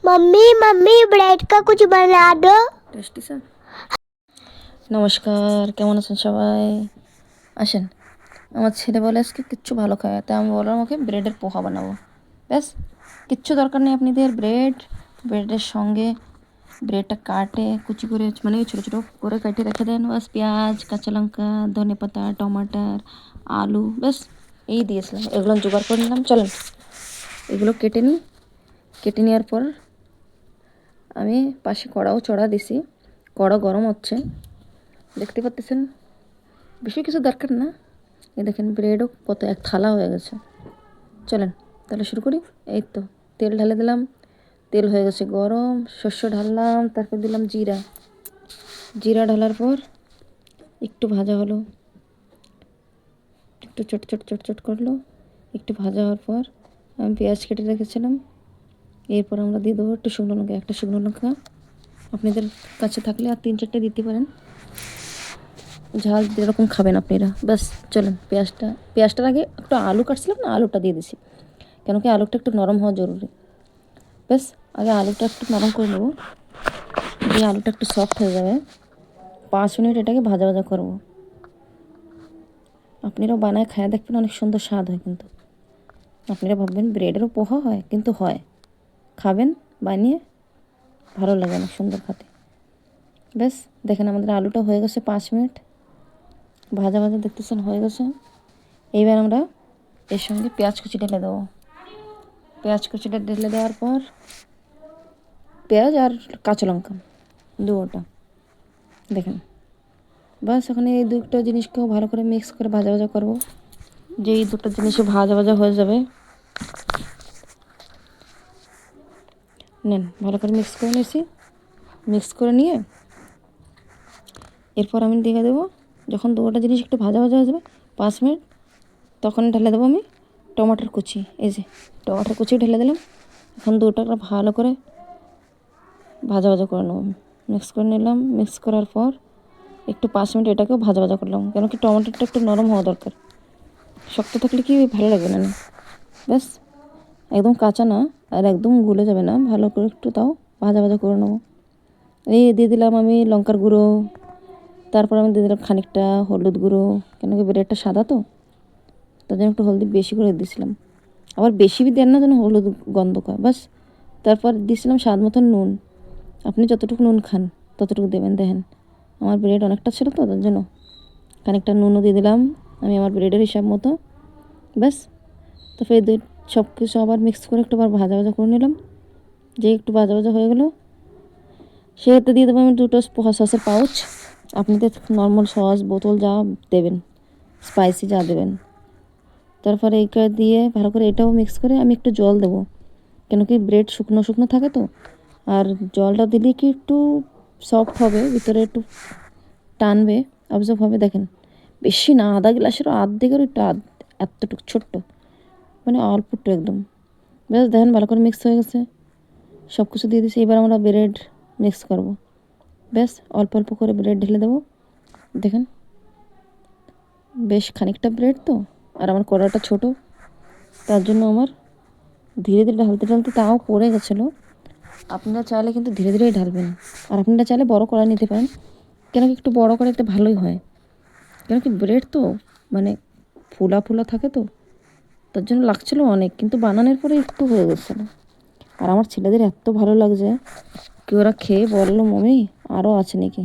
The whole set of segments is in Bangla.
मम्मी मम्मी ब्रेड का कुछ बना दो। Tasty sir. নমস্কার, কেমন আছেন সবাই? আসেন, আমার ছেলে বলে আজকে কিচ্ছু ভালো খায়, তাই আমি বললাম ওকে ব্রেডের পোহা বানাবো। ব্যাস, কিচ্ছু দরকার নেই আপনাদের। ব্রেডের সঙ্গে ব্রেডটা কাটে কুচি করে, মানে ছোটো ছোটো করে কেটে রেখে দেন। বাস পেঁয়াজ, কাঁচা লঙ্কা, ধনে পাতা, টমাটার, আলু, ব্যাস এই দিয়েছিলাম। এগুলো জোগাড় করে নিলাম। চলেন এগুলো কেটে নেওয়ার পর আমি পাশে কড়াও চড়া দিছি। কড়া গরম হচ্ছে, দেখতে পাচ্ছেন। বেশি কিছু দরকার না। এই দেখেন ব্রেডও কত এক থালা হয়ে গেছে। চলেন তাহলে শুরু করি। এই তো তেল ঢালে দিলাম, তেল হয়ে গেছে গরম। শস্য ঢাললাম, তারপর দিলাম জিরা ঢালার পর একটু ভাজা হলো, একটু চট চট চট চট করলো। একটু ভাজা হওয়ার পর আমি পেঁয়াজ কেটে রেখেছিলাম। এরপর আমরা দিয়ে দেবো একটু শুকনো লঙ্কা, একটা শুকনো লঙ্কা আপনাদের কাছে থাকলে আর 3-4টে দিতে পারেন, ঝাল যেরকম খাবেন আপনারা। ব্যাস চলেন পেঁয়াজটার আগে একটু আলু কাটছিলাম না, আলুটা দিয়ে দিছি, কেন কি আলুটা একটু নরম হওয়া জরুরি। ব্যাস আগে আলুটা একটু নরম করে নেবো, দিয়ে আলুটা একটু সফট হয়ে যাবে। 5 মিনিট এটাকে ভাজা ভাজা করবো। আপনারাও বানায় খায়া দেখবেন, অনেক সুন্দর স্বাদ হয়। কিন্তু আপনারা ভাববেন ব্রেডেরও পোহা হয়, কিন্তু হয়। খাবেন বানিয়ে, ভালো লাগে, অনেক সুন্দর খেতে। ব্যাস দেখেন আমাদের আলুটা হয়ে গেছে 5 মিনিট ভাজা ভাজা, দেখতেছেন হয়ে গেছে। এইবার আমরা এর সঙ্গে পেঁয়াজ কুচি ঢেলে দেবো। পেঁয়াজ কুচিটা ঢেলে দেওয়ার পর পেঁয়াজ আর কাঁচা লঙ্কা দুটো দেখেন। বাস এখন এই দুটো জিনিসকেও ভালো করে মিক্স করে ভাজা ভাজা করবো। যে এই দুটো জিনিসও ভাজা ভাজা হয়ে যাবে, নেন ভালো করে মিক্স করে নিয়েছি। মিক্স করে নিয়ে এরপর আমি দিয়ে দেবো, যখন দুটো জিনিস একটু ভাজা ভাজা হয়ে যাবে 5 মিনিট, তখন ঢেলে দেবো আমি টমাটোর কুচি। এই যে টমাটোর কুচি ঢেলে দিলাম। এখন দুটোকে ভালো করে ভাজা ভাজা করে নেবো। মিক্স করে নিলাম। মিক্স করার পর একটু 5 মিনিট এটাকেও ভাজা ভাজা করলাম, কেন কি টমেটোটা একটু নরম হওয়া দরকার। শক্ত থাকলে কি ভালো লাগবে না। ব্যাস একদম কাঁচা না আর একদম গলে যাবে না, ভালো করে একটু তাও ভাজা ভাজা করে নেবো। এই দিয়ে দিলাম আমি লঙ্কার গুঁড়ো, তারপর আমি দিয়ে দিলাম খানিকটা হলুদ গুঁড়ো, কেন কি ব্রেডটা সাদা তো, তার জন্য একটু হলদি বেশি করে দিয়েছিলাম। আবার বেশি দেন না যেন হলুদ গন্ধ করে। বাস তারপর দিয়েছিলাম স্বাদ মতন নুন। আপনি যতটুকু নুন খান ততটুকু দেবেন। দেখেন আমার ব্রেড অনেকটা ছিল তো, তার জন্য খানিকটা নুনও দিয়ে দিলাম আমি আমার ব্রেডের হিসাব মতো। ব্যাস তো ফের সব কিছু আবার মিক্স করে একটু আবার ভাজা ভাজা করে নিলাম। যে একটু ভাজা ভাজা হয়ে গেলো, সেটাতে দিয়ে দেবো আমি 2টো সসের পাউচ। আপনাদের নর্মাল সস বোতল যা দেবেন, স্পাইসি যা দেবেন। তারপরে এইটা দিয়ে ভালো করে এটাও মিক্স করে আমি একটু জল দেবো, কেন কি ব্রেড শুকনো শুকনো থাকে তো। আর জলটা দিলে কি একটু সফট হবে, ভিতরে একটু টানবে, অবজর্ভ হবে। দেখেন বেশি না, আধা গ্লাসেরও অর্ধেকেরও একটু এতটুকু ছোট্ট, মানে অল্প একটু একদম। বেশ দেখেন ভালো করে মিক্স হয়ে গেছে, সব কিছু দিয়ে দিয়েছি। এবার আমরা ব্রেড মিক্স করব। বেশ অল্প অল্প করে ব্রেড ঢেলে দেবো। দেখেন বেশ খানিকটা ব্রেড তো, আর আমার কড়াটা ছোট, তার জন্য আমার ধীরে ধীরে ঢালতে ঢালতে তাও পড়ে গেছিলো। আপনারা চাইলে কিন্তু ধীরে ধীরেই ঢালবেন, আর আপনারা চাইলে বড় কড়াই নিতে পারেন, কেন কি একটু বড় কড়াইতে ভালোই হয়। কেন কি ব্রেড তো মানে ফোলা ফোলা থাকে তো, তার জন্য লাগছিলো অনেক, কিন্তু বানানোর পরে একটু হয়ে গেছিলো। আর আমার ছেলেদের এত ভালো লাগছে কি, ওরা খেয়ে বললো মম্মি আরও আছে নাকি।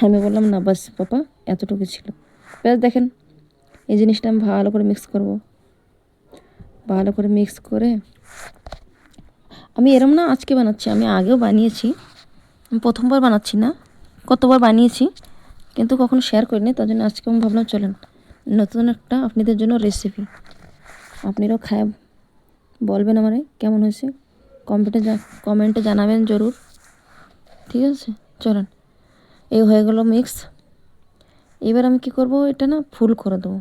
আমি বললাম না বাস পাপা এতটুকু ছিল। ব্যাস দেখেন এই জিনিসটা আমি ভালো করে মিক্স করব। ভালো করে মিক্স করে আমি এরম না আজকে বানাচ্ছি, আমি আগেও বানিয়েছি। আমি প্রথমবার বানাচ্ছি না, কতবার বানিয়েছি, কিন্তু কখনো শেয়ার করিনি। তার জন্য আজকে আমি ভাবলাম চলেন নতুন একটা আপনাদের জন্য রেসিপি। আপনারাও খায় বলবেন আমারে কেমন হয়েছে, কমেন্টে জানাবেন জরুর। ঠিক আছে চলেন, এই হয়ে গেল মিক্স। এবার আমি কি করব, এটা না ফুল করে দেবো।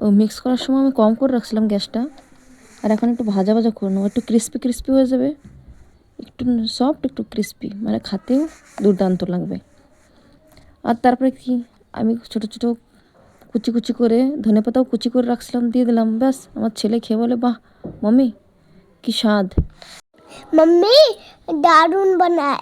ও মিক্স করার সময় আমি কম করে রাখছিলাম গ্যাসটা, আর এখন একটু ভাজা ভাজা করে নেবো, একটু ক্রিস্পি ক্রিস্পি হয়ে যাবে, একটু সফট একটু ক্রিস্পি, মানে খাতেও দুর্দান্ত লাগবে। আর তারপরে কি আমি ছোটো ছোটো কুচি কুচি করে ধনেপাতাও কুচি করে রাখছিলাম, দিয়ে দিলাম। ব্যাস আমার ছেলে খেয়ে বলে বাহ মাম্মি কি স্বাদ। मम्मी दारुण बना है।